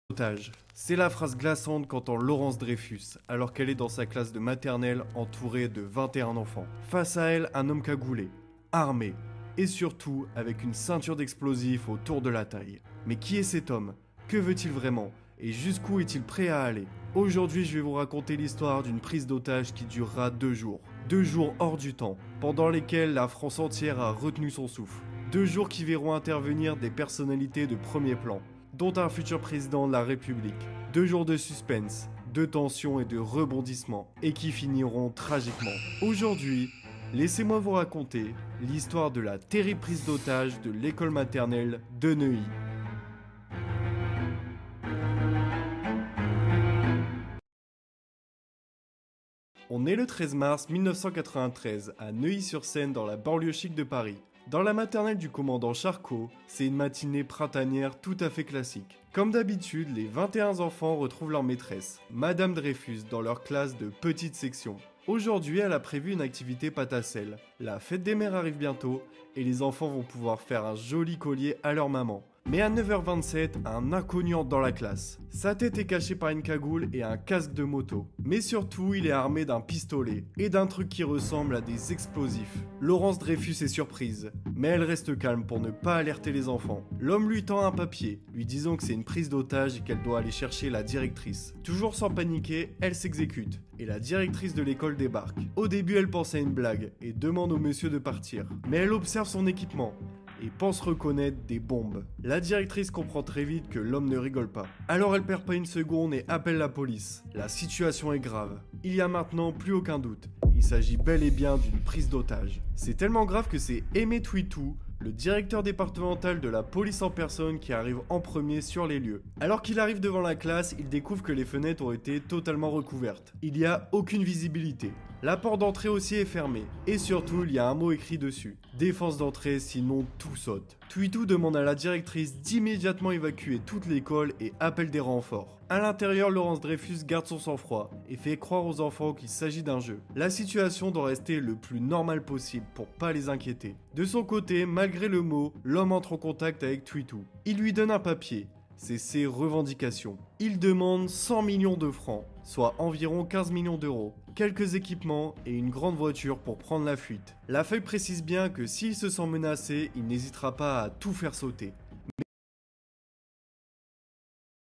Otage. C'est la phrase glaçante qu'entend Laurence Dreyfus, alors qu'elle est dans sa classe de maternelle entourée de 21 enfants. Face à elle, un homme cagoulé, armé, et surtout avec une ceinture d'explosifs autour de la taille. Mais qui est cet homme? Que veut-il vraiment? Et jusqu'où est-il prêt à aller? Aujourd'hui, je vais vous raconter l'histoire d'une prise d'otage qui durera 2 jours. 2 jours hors du temps, pendant lesquels la France entière a retenu son souffle. 2 jours qui verront intervenir des personnalités de premier plan, dont un futur président de la République. 2 jours de suspense, de tension et de rebondissement, et qui finiront tragiquement. Aujourd'hui, laissez-moi vous raconter l'histoire de la terrible prise d'otage de l'école maternelle de Neuilly. On est le 13 mars 1993 à Neuilly-sur-Seine dans la banlieue chic de Paris. Dans la maternelle du commandant Charcot, c'est une matinée printanière tout à fait classique. Comme d'habitude, les 21 enfants retrouvent leur maîtresse, Madame Dreyfus, dans leur classe de petite section. Aujourd'hui, elle a prévu une activité pâte à sel. La fête des mères arrive bientôt et les enfants vont pouvoir faire un joli collier à leur maman. Mais à 9h27, un inconnu entre dans la classe. Sa tête est cachée par une cagoule et un casque de moto. Mais surtout, il est armé d'un pistolet et d'un truc qui ressemble à des explosifs. Laurence Dreyfus est surprise, mais elle reste calme pour ne pas alerter les enfants. L'homme lui tend un papier, lui disant que c'est une prise d'otage et qu'elle doit aller chercher la directrice. Toujours sans paniquer, elle s'exécute. Et la directrice de l'école débarque. Au début, elle pense à une blague et demande au monsieur de partir. Mais elle observe son équipement et pense reconnaître des bombes. La directrice comprend très vite que l'homme ne rigole pas. Alors elle perd pas une seconde et appelle la police. La situation est grave. Il y a maintenant plus aucun doute. Il s'agit bel et bien d'une prise d'otage. C'est tellement grave que c'est Aimé Twitou, le directeur départemental de la police en personne, qui arrive en premier sur les lieux. Alors qu'il arrive devant la classe, il découvre que les fenêtres ont été totalement recouvertes. Il n'y a aucune visibilité. La porte d'entrée aussi est fermée. Et surtout, il y a un mot écrit dessus. Défense d'entrée, sinon tout saute. Twitou demande à la directrice d'immédiatement évacuer toute l'école et appelle des renforts. À l'intérieur, Laurence Dreyfus garde son sang-froid et fait croire aux enfants qu'il s'agit d'un jeu. La situation doit rester le plus normale possible pour pas les inquiéter. De son côté, malgré le mot, l'homme entre en contact avec Twitou. Il lui donne un papier. C'est ses revendications. Il demande 100 millions de francs, soit environ 15 millions d'euros, quelques équipements et une grande voiture pour prendre la fuite. La feuille précise bien que s'il se sent menacé, il n'hésitera pas à tout faire sauter.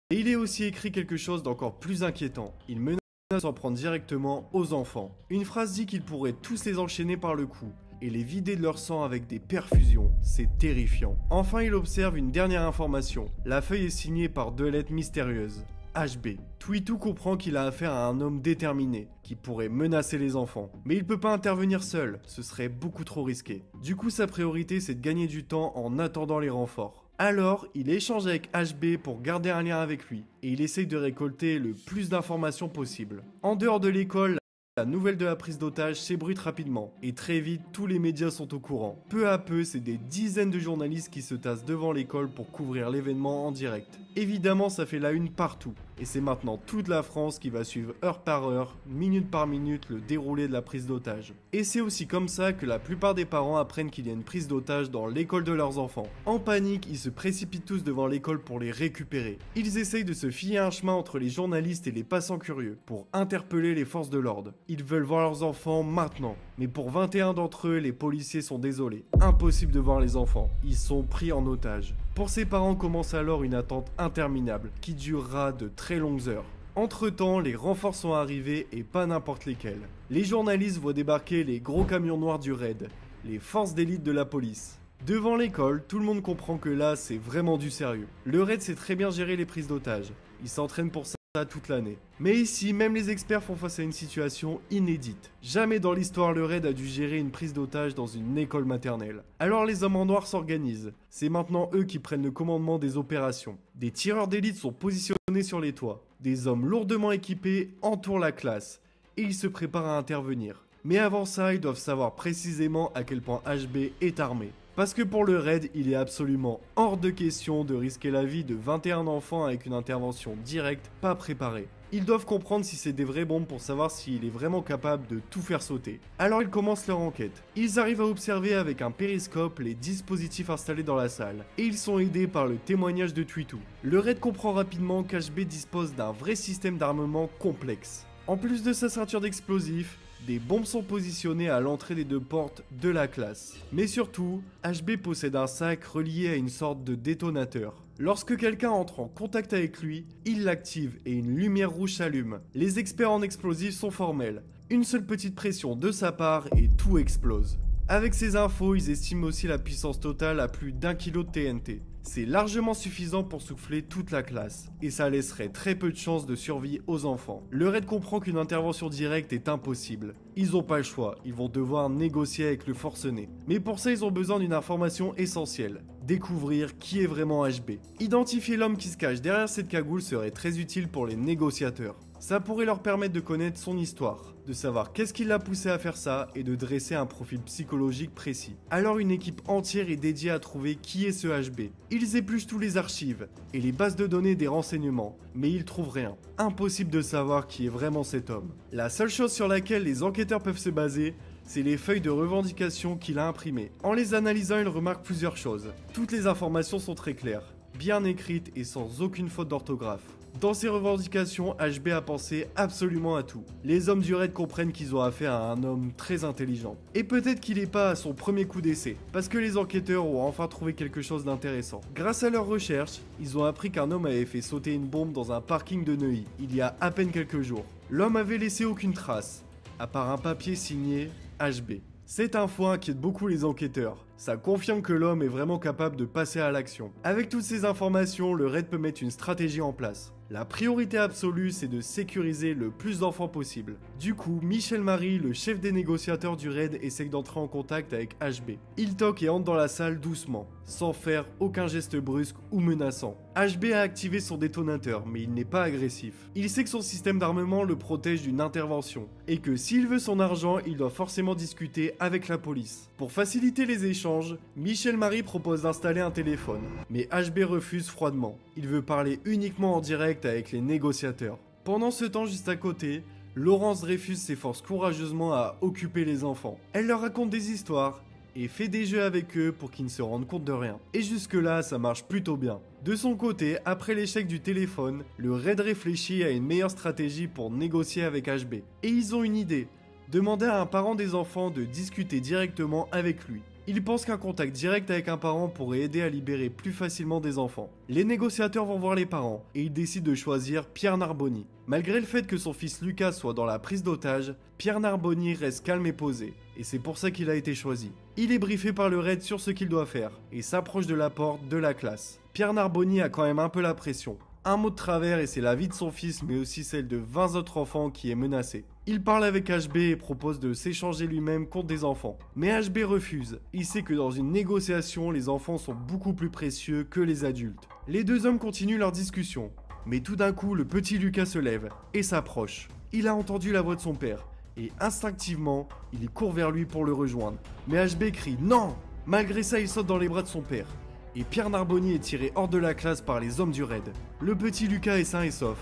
Et il est aussi écrit quelque chose d'encore plus inquiétant. Il menace de s'en prendre directement aux enfants. Une phrase dit qu'il pourrait tous les enchaîner par le cou et les vider de leur sang avec des perfusions. C'est terrifiant. Enfin, il observe une dernière information. La feuille est signée par 2 lettres mystérieuses. HB. Twitou comprend qu'il a affaire à un homme déterminé, qui pourrait menacer les enfants. Mais il peut pas intervenir seul, ce serait beaucoup trop risqué. Du coup, sa priorité, c'est de gagner du temps en attendant les renforts. Alors, il échange avec HB pour garder un lien avec lui, et il essaye de récolter le plus d'informations possible. En dehors de l'école, la nouvelle de la prise d'otage s'ébruite rapidement, et très vite, tous les médias sont au courant. Peu à peu, c'est des dizaines de journalistes qui se tassent devant l'école pour couvrir l'événement en direct. Évidemment, ça fait la une partout, et c'est maintenant toute la France qui va suivre heure par heure, minute par minute, le déroulé de la prise d'otage. Et c'est aussi comme ça que la plupart des parents apprennent qu'il y a une prise d'otage dans l'école de leurs enfants. En panique, ils se précipitent tous devant l'école pour les récupérer. Ils essayent de se fier un chemin entre les journalistes et les passants curieux, pour interpeller les forces de l'ordre. Ils veulent voir leurs enfants maintenant. Mais pour 21 d'entre eux, les policiers sont désolés. Impossible de voir les enfants. Ils sont pris en otage. Pour ses parents commence alors une attente interminable, qui durera de très longues heures. Entre-temps, les renforts sont arrivés et pas n'importe lesquels. Les journalistes voient débarquer les gros camions noirs du raid, les forces d'élite de la police. Devant l'école, tout le monde comprend que là, c'est vraiment du sérieux. Le raid sait très bien gérer les prises d'otages. Ils s'entraînent pour ça toute l'année. Mais ici, même les experts font face à une situation inédite. Jamais dans l'histoire le raid a dû gérer une prise d'otage dans une école maternelle. Alors les hommes en noir s'organisent. C'est maintenant eux qui prennent le commandement des opérations. Des tireurs d'élite sont positionnés sur les toits. Des hommes lourdement équipés entourent la classe. Et ils se préparent à intervenir. Mais avant ça, ils doivent savoir précisément à quel point HB est armé. Parce que pour le raid, il est absolument hors de question de risquer la vie de 21 enfants avec une intervention directe pas préparée. Ils doivent comprendre si c'est des vraies bombes pour savoir s'il est vraiment capable de tout faire sauter. Alors ils commencent leur enquête. Ils arrivent à observer avec un périscope les dispositifs installés dans la salle. Et ils sont aidés par le témoignage de Twitou. Le raid comprend rapidement qu'HB dispose d'un vrai système d'armement complexe. En plus de sa ceinture d'explosifs, des bombes sont positionnées à l'entrée des 2 portes de la classe. Mais surtout, HB possède un sac relié à une sorte de détonateur. Lorsque quelqu'un entre en contact avec lui, il l'active et une lumière rouge s'allume. Les experts en explosifs sont formels. Une seule petite pression de sa part et tout explose. Avec ces infos, ils estiment aussi la puissance totale à plus d'1 kg de TNT. C'est largement suffisant pour souffler toute la classe, et ça laisserait très peu de chances de survie aux enfants. Le raid comprend qu'une intervention directe est impossible. Ils n'ont pas le choix, ils vont devoir négocier avec le forcené. Mais pour ça, ils ont besoin d'une information essentielle. Découvrir qui est vraiment HB. Identifier l'homme qui se cache derrière cette cagoule serait très utile pour les négociateurs. Ça pourrait leur permettre de connaître son histoire, de savoir qu'est-ce qui l'a poussé à faire ça et de dresser un profil psychologique précis. Alors une équipe entière est dédiée à trouver qui est ce HB. Ils épluchent tous les archives et les bases de données des renseignements, mais ils trouvent rien. Impossible de savoir qui est vraiment cet homme. La seule chose sur laquelle les enquêteurs peuvent se baser, c'est les feuilles de revendication qu'il a imprimées. En les analysant, ils remarquent plusieurs choses. Toutes les informations sont très claires, bien écrites et sans aucune faute d'orthographe. Dans ces revendications, HB a pensé absolument à tout. Les hommes du raid comprennent qu'ils ont affaire à un homme très intelligent. Et peut-être qu'il n'est pas à son premier coup d'essai, parce que les enquêteurs ont enfin trouvé quelque chose d'intéressant. Grâce à leurs recherches, ils ont appris qu'un homme avait fait sauter une bombe dans un parking de Neuilly, il y a à peine quelques jours. L'homme avait laissé aucune trace, à part un papier signé HB. Cette info inquiète beaucoup les enquêteurs. Ça confirme que l'homme est vraiment capable de passer à l'action. Avec toutes ces informations, le raid peut mettre une stratégie en place. La priorité absolue, c'est de sécuriser le plus d'enfants possible. Du coup, Michel Marie, le chef des négociateurs du raid, essaie d'entrer en contact avec HB. Il toque et entre dans la salle doucement, sans faire aucun geste brusque ou menaçant. HB a activé son détonateur, mais il n'est pas agressif. Il sait que son système d'armement le protège d'une intervention, et que s'il veut son argent, il doit forcément discuter avec la police. Pour faciliter les échanges, Michel Marie propose d'installer un téléphone, mais HB refuse froidement. Il veut parler uniquement en direct avec les négociateurs. Pendant ce temps, juste à côté, Laurence Dreyfus s'efforce courageusement à occuper les enfants. Elle leur raconte des histoires et fait des jeux avec eux pour qu'ils ne se rendent compte de rien. Et jusque-là, ça marche plutôt bien. De son côté, après l'échec du téléphone, le raid réfléchit à une meilleure stratégie pour négocier avec HB. Et ils ont une idée. Demander à un parent des enfants de discuter directement avec lui. Ils pensent qu'un contact direct avec un parent pourrait aider à libérer plus facilement des enfants. Les négociateurs vont voir les parents et ils décident de choisir Pierre Narboni. Malgré le fait que son fils Lucas soit dans la prise d'otage, Pierre Narboni reste calme et posé, et c'est pour ça qu'il a été choisi. Il est briefé par le raid sur ce qu'il doit faire, et s'approche de la porte de la classe. Pierre Narboni a quand même un peu la pression. Un mot de travers et c'est la vie de son fils mais aussi celle de 20 autres enfants qui est menacée. Il parle avec HB et propose de s'échanger lui-même contre des enfants. Mais HB refuse. Il sait que dans une négociation, les enfants sont beaucoup plus précieux que les adultes. Les deux hommes continuent leur discussion. Mais tout d'un coup, le petit Lucas se lève et s'approche. Il a entendu la voix de son père. Et instinctivement, il court vers lui pour le rejoindre. Mais HB crie « Non !» Malgré ça, il saute dans les bras de son père. Et Pierre Narboni est tiré hors de la classe par les hommes du raid. Le petit Lucas est sain et sauf.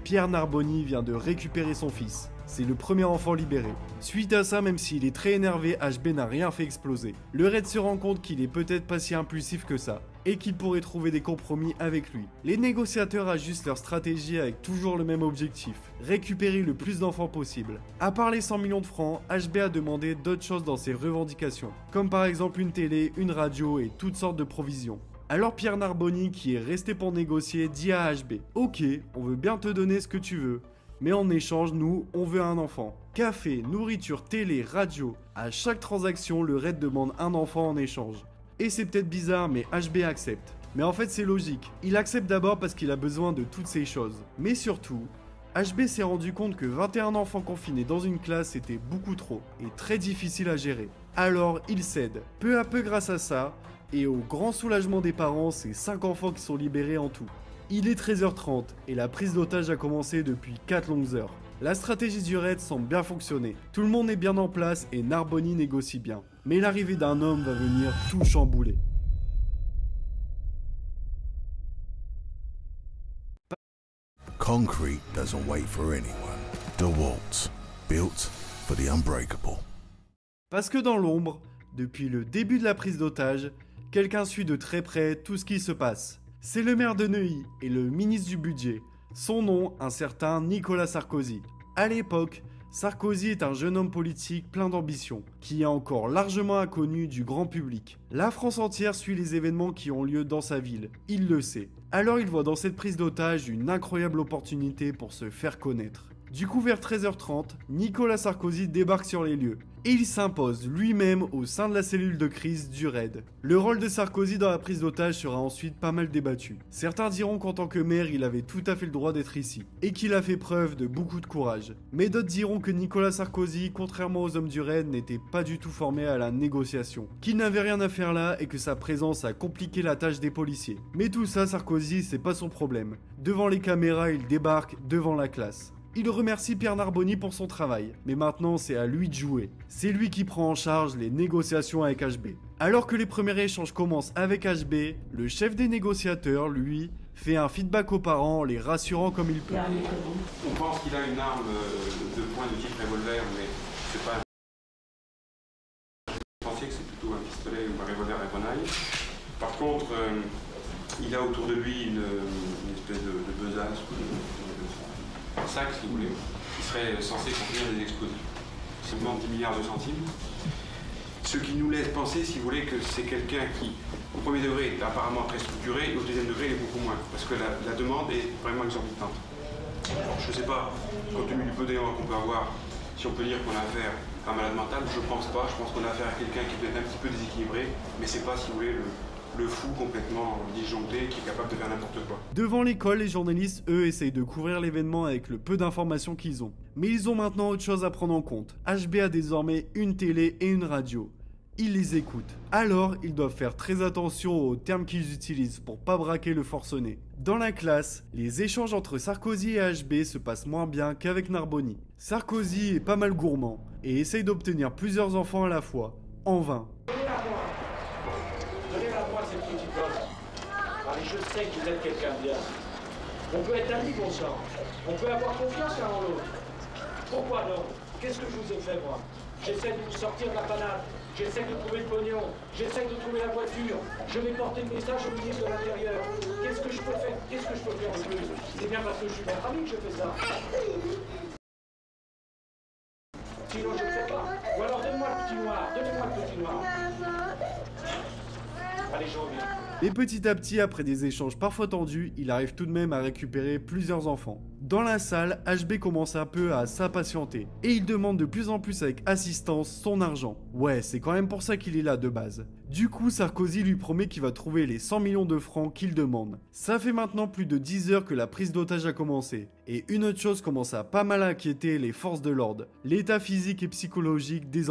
Pierre Narboni vient de récupérer son fils. C'est le premier enfant libéré. Suite à ça, même s'il est très énervé, HB n'a rien fait exploser. Le raid se rend compte qu'il est peut-être pas si impulsif que ça, et qu'il pourrait trouver des compromis avec lui. Les négociateurs ajustent leur stratégie avec toujours le même objectif, récupérer le plus d'enfants possible. À part les 100 millions de francs, HB a demandé d'autres choses dans ses revendications, comme par exemple une télé, une radio et toutes sortes de provisions. Alors Pierre Narboni, qui est resté pour négocier, dit à HB « Ok, on veut bien te donner ce que tu veux, mais en échange, nous, on veut un enfant. Café, nourriture, télé, radio. À chaque transaction, le raid demande un enfant en échange. Et c'est peut-être bizarre, mais HB accepte. Mais en fait, c'est logique. Il accepte d'abord parce qu'il a besoin de toutes ces choses. Mais surtout, HB s'est rendu compte que 21 enfants confinés dans une classe, c'était beaucoup trop et très difficile à gérer. Alors, il cède. Peu à peu grâce à ça, et au grand soulagement des parents, c'est 5 enfants qui sont libérés en tout. Il est 13h30 et la prise d'otage a commencé depuis 4 longues heures. La stratégie du raid semble bien fonctionner. Tout le monde est bien en place et Narboni négocie bien. Mais l'arrivée d'un homme va venir tout chambouler. Concrete doesn't wait for anyone. DeWalt, built for the unbreakable. Parce que dans l'ombre, depuis le début de la prise d'otage, quelqu'un suit de très près tout ce qui se passe. C'est le maire de Neuilly et le ministre du budget. Son nom, un certain Nicolas Sarkozy. À l'époque, Sarkozy est un jeune homme politique plein d'ambition, qui est encore largement inconnu du grand public. La France entière suit les événements qui ont lieu dans sa ville, il le sait. Alors il voit dans cette prise d'otage une incroyable opportunité pour se faire connaître. Du coup, vers 13h30, Nicolas Sarkozy débarque sur les lieux et il s'impose lui-même au sein de la cellule de crise du raid. Le rôle de Sarkozy dans la prise d'otage sera ensuite pas mal débattu. Certains diront qu'en tant que maire, il avait tout à fait le droit d'être ici et qu'il a fait preuve de beaucoup de courage. Mais d'autres diront que Nicolas Sarkozy, contrairement aux hommes du raid, n'était pas du tout formé à la négociation, qu'il n'avait rien à faire là et que sa présence a compliqué la tâche des policiers. Mais tout ça, Sarkozy, c'est pas son problème. Devant les caméras, il débarque devant la classe. Il remercie Pierre Narboni pour son travail, mais maintenant c'est à lui de jouer. C'est lui qui prend en charge les négociations avec HB. Alors que les premiers échanges commencent avec HB, le chef des négociateurs, lui, fait un feedback aux parents, les rassurant comme il peut. On pense qu'il a une arme de poing de type revolver, mais c'est pas. Je pensais que c'est plutôt un pistolet ou un revolver à grenaille. Par contre, il a autour de lui une espèce de besace, un sac si vous voulez, qui serait censé contenir des explosifs. C'est moins 10 milliards de centimes. Ce qui nous laisse penser, si vous voulez, que c'est quelqu'un qui, au premier degré, est apparemment très structuré, et au deuxième degré, il est beaucoup moins, parce que la demande est vraiment exorbitante. Alors, je ne sais pas, compte tenu du peu d'éléments qu'on peut avoir, si on peut dire qu'on a affaire à un malade mental, je pense pas. Je pense qu'on a affaire à quelqu'un qui peut être un petit peu déséquilibré, mais c'est pas, si vous voulez, le fou complètement disjoncté qui est capable de faire n'importe quoi. Devant l'école, les journalistes, eux, essayent de couvrir l'événement avec le peu d'informations qu'ils ont. Mais ils ont maintenant autre chose à prendre en compte. HB a désormais une télé et une radio. Ils les écoutent. Alors, ils doivent faire très attention aux termes qu'ils utilisent pour pas braquer le forcené. Dans la classe, les échanges entre Sarkozy et HB se passent moins bien qu'avec Narboni. Sarkozy est pas mal gourmand et essaye d'obtenir plusieurs enfants à la fois, en vain. Donnez-la-moi cette petite gosse. Allez, je sais que vous êtes quelqu'un de bien. On peut être amis, bon sang. On peut avoir confiance l'un en l'autre. Pourquoi non? Qu'est-ce que je vous ai fait, moi? J'essaie de vous sortir de la panade. J'essaie de trouver le pognon. J'essaie de trouver la voiture. Je vais porter le message au ministre de l'Intérieur. Qu'est-ce que je peux faire? Qu'est-ce que je peux faire en plus? C'est bien parce que je suis votre ami que je fais ça. Sinon, je ne fais pas. Ou alors, donne-moi le petit noir. Donnez-moi le petit noir. Allez, je reviens. Et petit à petit, après des échanges parfois tendus, il arrive tout de même à récupérer plusieurs enfants. Dans la salle, HB commence un peu à s'impatienter, et il demande de plus en plus avec assistance son argent. Ouais, c'est quand même pour ça qu'il est là de base. Du coup, Sarkozy lui promet qu'il va trouver les 100 millions de francs qu'il demande. Ça fait maintenant plus de 10 heures que la prise d'otage a commencé, et une autre chose commence à pas mal inquiéter les forces de l'ordre, l'état physique et psychologique des